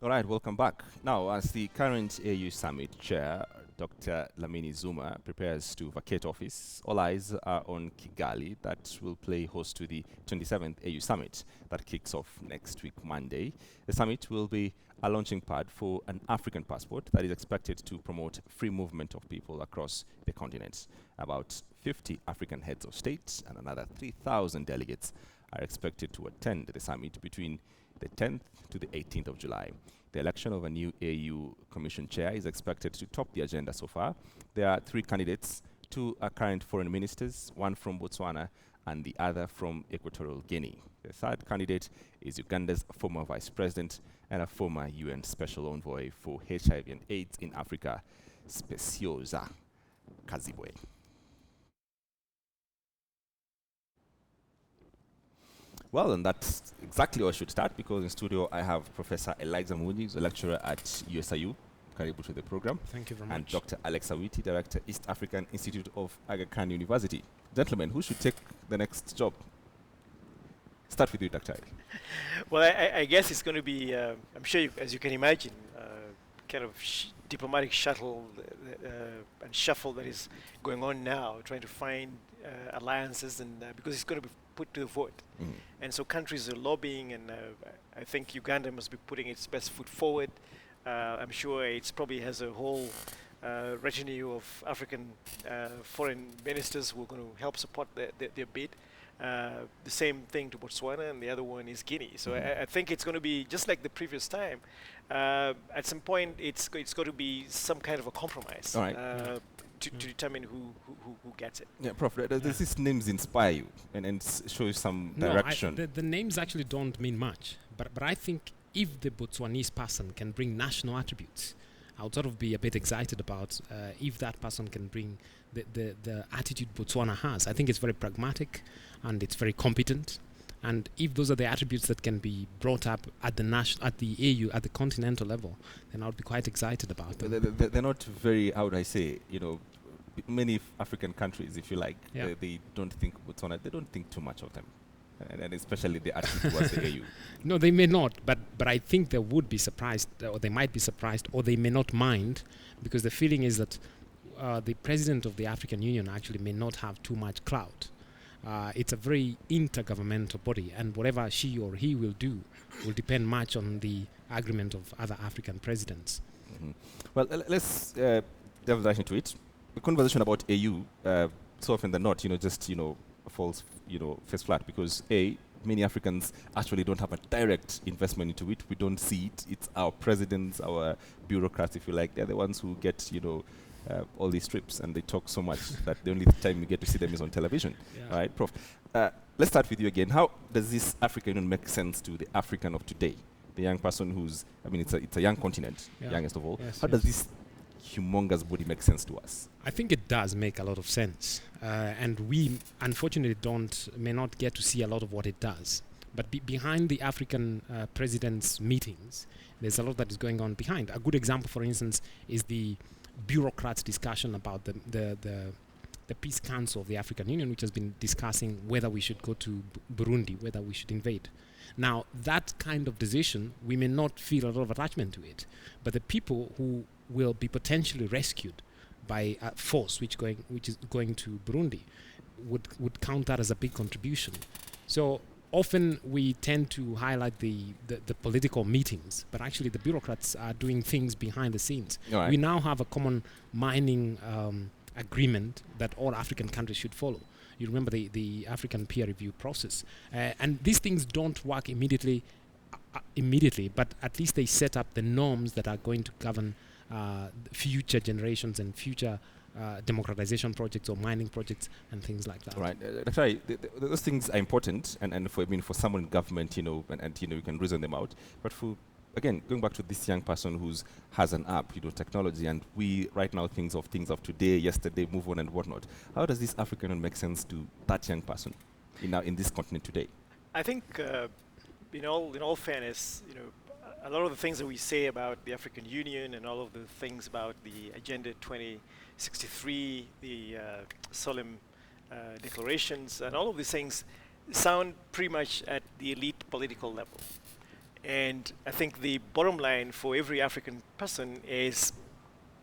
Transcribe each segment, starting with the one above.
All right, welcome back. Now, as the current AU Summit Chair, Dr. Lamini Zuma prepares to vacate office, all eyes are on Kigali, that will play host to the 27th AU Summit that kicks off next week, Monday. The summit will be a launching pad for an African passport that is expected to promote free movement of people across the continent. About 50 African heads of state and another 3,000 delegates are expected to attend the summit between the 10th to the 18th of July. The election of a new AU Commission chair is expected to top the agenda so far. There are three candidates. Two are current foreign ministers, one from Botswana and the other from Equatorial Guinea. The third candidate is Uganda's former vice president and a former UN special envoy for HIV and AIDS in Africa, Specioza Kazibwe. Well, and that's exactly where I should start, because in studio I have Professor Eliza Muni, who's a lecturer at USIU, Karibu to the program. Thank you very And much. Dr. Alex Awiti, Director, East African Institute of Aga Khan University. Gentlemen, who should take the next job? Start with you, Dr. Ali. Well, I guess it's going to be, I'm sure, as you can imagine, kind of diplomatic shuttle and shuffle that is going on now, trying to find alliances, and because it's going to be put to the vote. And so countries are lobbying, and I think Uganda must be putting its best foot forward. I'm sure it probably has a whole retinue of African foreign ministers who are going to help support their bid. The same thing to Botswana, and the other one is Guinea. So I think it's going to be just like the previous time. At some point, it's going to be some kind of a compromise. All right. To determine who gets it. Yeah, Prof, does these names inspire you and show you some direction? No, the names actually don't mean much. But I think if the Botswanese person can bring national attributes, I would sort of be a bit excited about if that person can bring the attitude Botswana has. I think it's very pragmatic and it's very competent. And if those are the attributes that can be brought up at the AU, at the continental level, then I would be quite excited about them. They're not very, how would I say, many African countries, if you like, they don't think Botswana, they don't think too much of them. And especially the attitude towards the AU. No, they may not, but I think they would be surprised, or they might be surprised, or they may not mind, because the feeling is that the president of the African Union actually may not have too much clout. It's a very intergovernmental body, and whatever she or he will do will depend much on the agreement of other African presidents. Well, let's delve right into it. The conversation about AU, so often than not, just falls, face flat, because many Africans actually don't have a direct investment into it. We don't see it. It's our presidents, our bureaucrats, if you like. They're the ones who get, all these trips, and they talk so much that the only time you get to see them is on television. Yeah. All right, Prof. Let's start with you again. How does this Africa Union make sense to the African of today? The young person who's, it's a young continent, youngest of all. Yes, How does this humongous body make sense to us? I think it does make a lot of sense, and we unfortunately may not get to see a lot of what it does. But behind the African presidents' meetings, there's a lot that is going on behind. A good example, for instance, is the bureaucrats' discussion about the Peace Council of the African Union, which has been discussing whether we should go to Burundi, whether we should invade. Now, that kind of decision, we may not feel a lot of attachment to it, but the people who will be potentially rescued by a force which is going to Burundi would count that as a big contribution. So often we tend to highlight the political meetings, but actually the bureaucrats are doing things behind the scenes. Right. We now have a common mining agreement that all African countries should follow. You remember the African peer review process. And these things don't work immediately, but at least they set up the norms that are going to govern future generations and future democratization projects or mining projects and things like that. Right. That's right. Those things are important, and for someone in government, and you can reason them out. But again, going back to this young person who has an app, technology, and we right now things of today, yesterday, move on and whatnot. How does this African make sense to that young person in this continent today? I think, in all fairness, a lot of the things that we say about the African Union and all of the things about the Agenda 2063, the solemn declarations, and all of these things sound pretty much at the elite political level. And I think the bottom line for every African person is,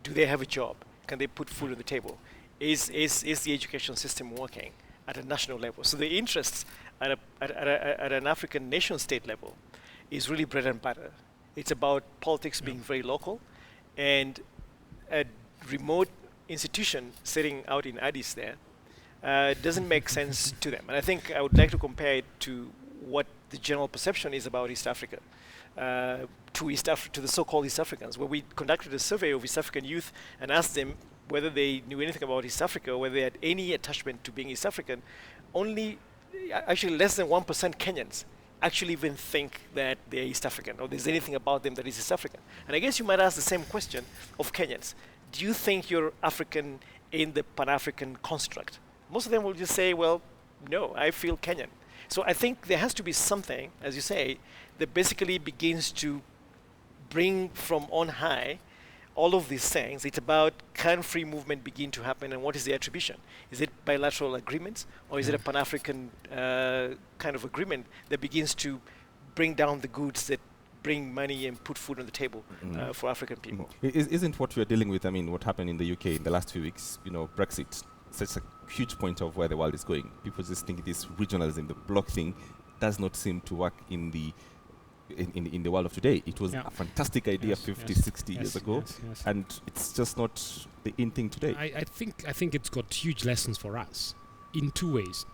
do they have a job? Can they put food on the table? Is the education system working at a national level? So the interests at an African nation state level is really bread and butter. It's about politics being very local, and a remote institution sitting out in Addis there doesn't make sense to them. And I think I would like to compare it to what the general perception is about East Africa, to the so-called East Africans, where we conducted a survey of East African youth and asked them whether they knew anything about East Africa, or whether they had any attachment to being East African. Only, actually less than 1% Kenyans actually even think that they're East African, or there's anything about them that is East African. And I guess you might ask the same question of Kenyans. Do you think you're African in the Pan-African construct? Most of them will just say, well, no, I feel Kenyan. So I think there has to be something, as you say, that basically begins to bring from on high all of these things. It's about, can free movement begin to happen, and what is the attribution? Is it bilateral agreements, or is it a Pan-African kind of agreement that begins to bring down the goods that bring money and put food on the table for African people? Isn't what we're dealing with, I mean, what happened in the UK in the last few weeks, Brexit, such a huge point of where the world is going. People just think this regionalism, the bloc thing, does not seem to work in the world of today. It was a fantastic idea 60 years ago, and it's just not the in thing today. I think it's got huge lessons for us in two ways.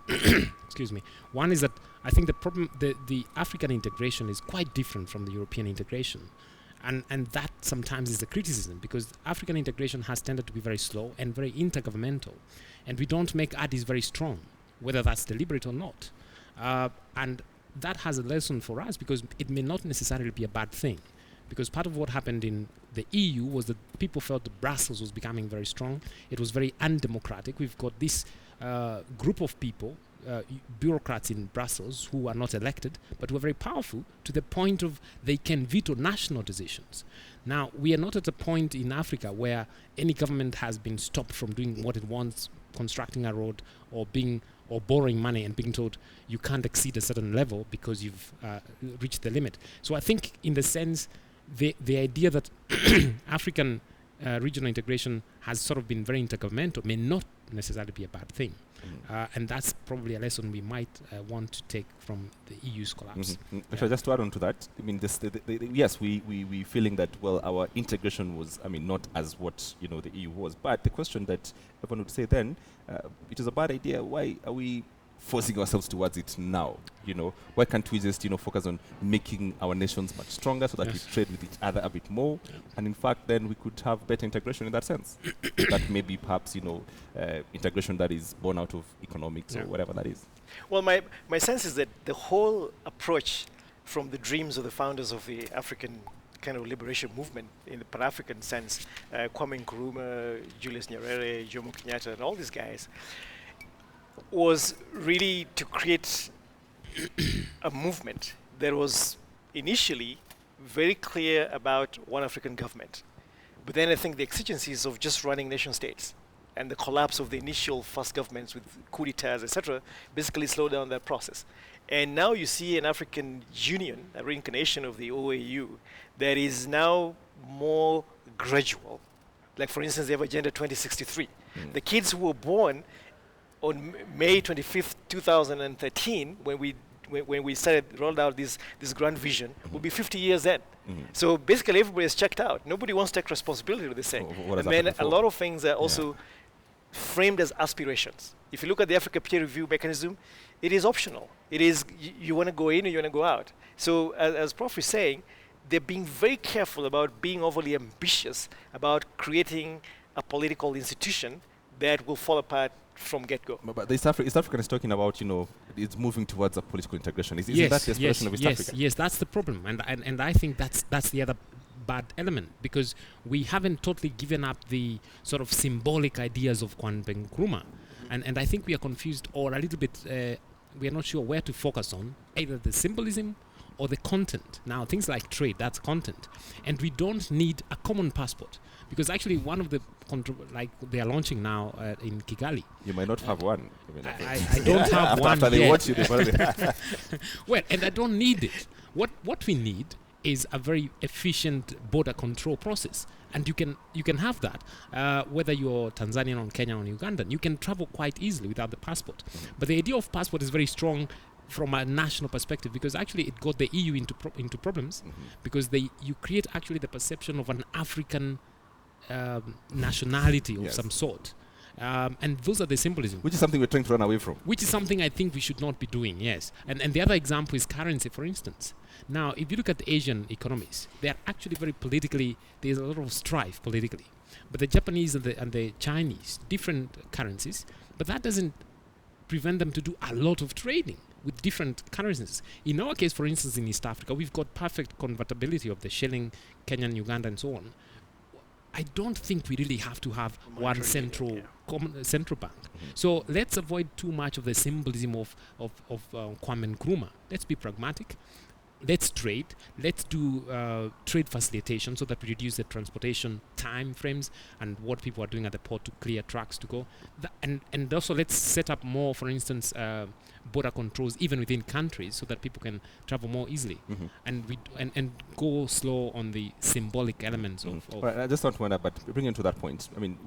Excuse me. One is that I think the problem, the African integration is quite different from the European integration. And that sometimes is the criticism, because African integration has tended to be very slow and very intergovernmental. And we don't make Addis very strong, whether that's deliberate or not. And that has a lesson for us, because it may not necessarily be a bad thing. Because part of what happened in the EU was that people felt that Brussels was becoming very strong. It was very undemocratic. We've got this group of people, bureaucrats in Brussels, who are not elected, but who are very powerful to the point of they can veto national decisions. Now, we are not at a point in Africa where any government has been stopped from doing what it wants, constructing a road or borrowing money and being told you can't exceed a certain level because you've reached the limit. So I think, in the sense, the idea that African regional integration has sort of been very intergovernmental may not necessarily be a bad thing. And that's probably a lesson we might want to take from the EU's collapse. Just to add on to that, I mean, yes, we feeling that, well, our integration was, I mean, not as what the EU was, but the question that everyone would say then, it is a bad idea. Why are we forcing ourselves towards it now? Why can't we just focus on making our nations much stronger so that we trade with each other a bit more, and in fact then we could have better integration in that sense. That may be perhaps integration that is born out of economics or whatever that is. Well, my sense is that the whole approach from the dreams of the founders of the African kind of liberation movement in the Pan-African sense, Kwame Nkrumah, Julius Nyerere, Jomo Kenyatta, and all these guys, was really to create a movement that was initially very clear about one African government. But then I think the exigencies of just running nation states and the collapse of the initial first governments with coup d'etats, etc., basically slowed down that process. And now you see an African Union, a reincarnation of the OAU, that is now more gradual. Like, for instance, they have Agenda 2063. The kids who were born on May 25th, 2013, when we rolled out this grand vision, will be 50 years then. So basically, everybody is checked out. Nobody wants to take responsibility for this thing. And then a lot of things are also framed as aspirations. If you look at the Africa peer review mechanism, it is optional. It is you want to go in or you want to go out. So as Prof is saying, they're being very careful about being overly ambitious about creating a political institution that will fall apart from get-go. But the East African is talking about, it's moving towards a political integration. Isn't that the aspiration of East Africa? Yes, that's the problem. And I think that's the other bad element, because we haven't totally given up the sort of symbolic ideas of Kwame Nkrumah. And I think we are confused, or a little bit, we are not sure where to focus on, either the symbolism or the content. Now, things like trade, that's content. And we don't need a common passport. Because actually one of the, like they are launching now in Kigali. You might not have one. I don't have one after yet. they watch you, they well, and I don't need it. What we need is a very efficient border control process, and you can have that whether you're Tanzanian or Kenyan or Ugandan. You can travel quite easily without the passport. But the idea of passport is very strong from a national perspective, because actually it got the EU into problems, because you create actually the perception of an African nationality of some sort. And those are the symbolism. Which is something we're trying to run away from. Which is something I think we should not be doing, yes. And the other example is currency, for instance. Now, if you look at the Asian economies, they are actually very politically, there's a lot of strife politically. But the Japanese and the Chinese, different currencies, but that doesn't prevent them to do a lot of trading with different currencies. In our case, for instance, in East Africa, we've got perfect convertibility of the shilling, Kenyan, Uganda, and so on. I don't think we really have to have one central bank. So let's avoid too much of the symbolism of Kwame Nkrumah. Let's be pragmatic. Let's trade. Let's do trade facilitation so that we reduce the transportation time frames and what people are doing at the port to clear trucks to go. And also let's set up more, for instance, border controls even within countries so that people can travel more easily. And go slow on the symbolic elements of Right, I just want to wonder, but bringing to that point, I mean,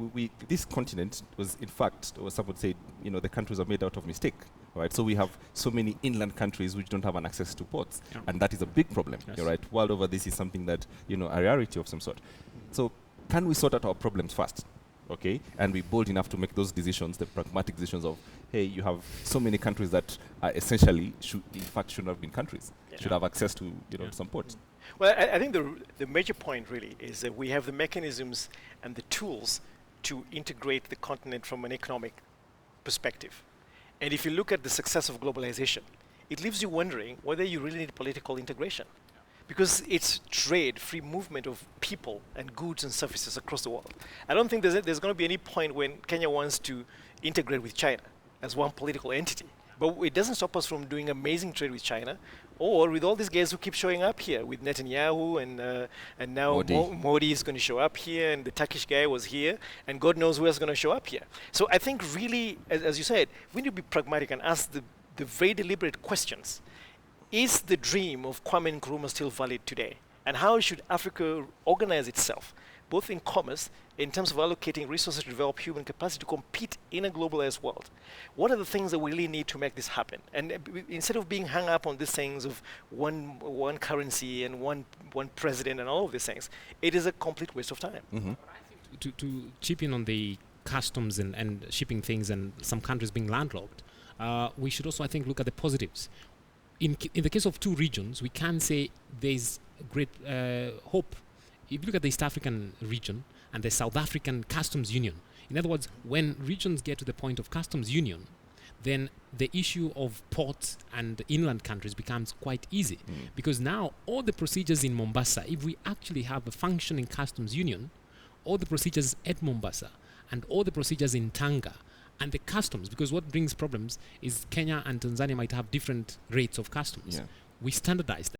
this continent was, in fact, or some would say, the countries are made out of mistake. Right, so we have so many inland countries which don't have an access to ports, and that is a big problem. Yes. Right, world over, this is something that a rarity of some sort. So, can we sort out our problems first? Okay, and be bold enough to make those decisions, the pragmatic decisions of, hey, you have so many countries that are essentially shouldn't have been countries, should have access to some ports. Well, I think the major point really is that we have the mechanisms and the tools to integrate the continent from an economic perspective. And if you look at the success of globalization, it leaves you wondering whether you really need political integration. Because it's trade, free movement of people and goods and services across the world. I don't think there's going to be any point when Kenya wants to integrate with China as one political entity. But it doesn't stop us from doing amazing trade with China, or with all these guys who keep showing up here, with Netanyahu and now Modi is going to show up here, and the Turkish guy was here, and God knows who else is going to show up here. So I think really, as you said, we need to be pragmatic and ask the very deliberate questions. Is the dream of Kwame Nkrumah still valid today? And how should Africa organize itself, both in commerce, in terms of allocating resources to develop human capacity to compete in a globalized world? What are the things that we really need to make this happen? And instead of being hung up on these things of one currency and one president and all of these things, it is a complete waste of time. To chip in on the customs and shipping things and some countries being landlocked, we should also, I think, look at the positives. In the case of two regions, we can say there's great hope. If you look at the East African region and the South African customs union, in other words, when regions get to the point of customs union, then the issue of ports and inland countries becomes quite easy. Because now all the procedures in Mombasa, if we actually have a functioning customs union, all the procedures at Mombasa and all the procedures in Tanga, and the customs, because what brings problems is Kenya and Tanzania might have different rates of customs. We standardize them.